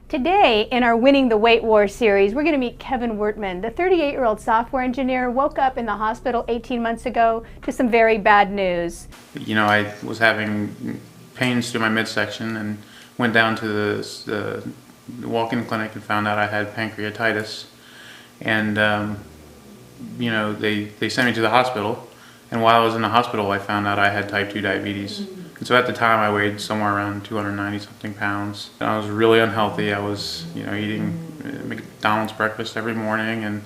Today, in our Winning the Weight War series, we're going to meet Kevin Wertman. The 38-year-old software engineer woke up in the hospital 18 months ago to some very bad news. You know, I was having pains through my midsection and went down to the walk-in clinic and found out I had pancreatitis. And, you know, they sent me to the hospital. And while I was in the hospital, I found out I had type 2 diabetes. And so at the time, I weighed somewhere around 290-something pounds. And I was really unhealthy. I was, you know, eating McDonald's breakfast every morning and,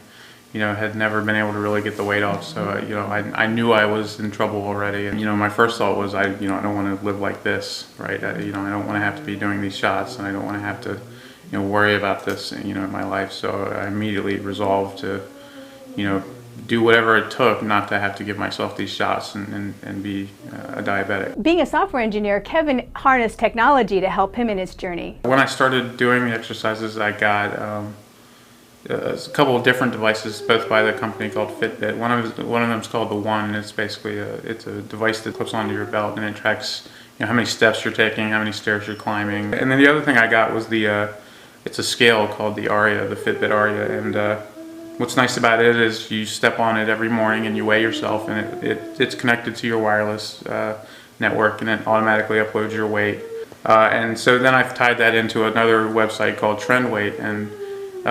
you know, had never been able to really get the weight off. So, you know, I knew I was in trouble already. And, you know, my first thought was, I don't want to live like this, right? You know, I don't want to have to be doing these shots, and I don't want to have to, you know, worry about this, you know, in my life. So I immediately resolved to, you know, do whatever it took not to have to give myself these shots and be a diabetic. Being a software engineer, Kevin harnessed technology to help him in his journey. When I started doing the exercises, I got a couple of different devices, both by the company called Fitbit. One of them is called the One, and it's basically it's a device that clips onto your belt, and it tracks, you know, how many steps you're taking, how many stairs you're climbing. And then the other thing I got was it's a scale called the Aria, the Fitbit Aria, and what's nice about it is you step on it every morning and you weigh yourself, and it's connected to your wireless network, and it automatically uploads your weight. And so then I've tied that into another website called TrendWeight, and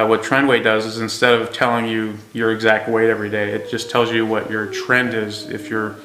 what TrendWeight does is, instead of telling you your exact weight every day, it just tells you what your trend is if you're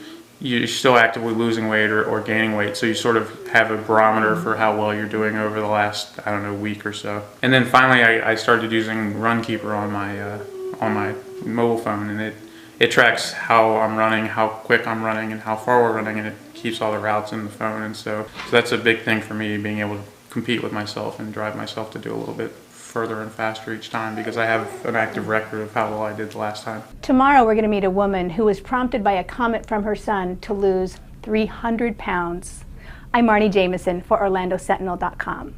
still actively losing weight or gaining weight. So you sort of have a barometer for how well you're doing over the last, I don't know, week or so. And then finally I started using Runkeeper on my mobile phone, and it tracks how I'm running, how quick I'm running, and how far we're running, and it keeps all the routes in the phone. And so that's a big thing for me, being able to compete with myself and drive myself to do a little bit further and faster each time, because I have an active record of how well I did the last time. Tomorrow we're going to meet a woman who was prompted by a comment from her son to lose 300 pounds. I'm Marnie Jameson for OrlandoSentinel.com.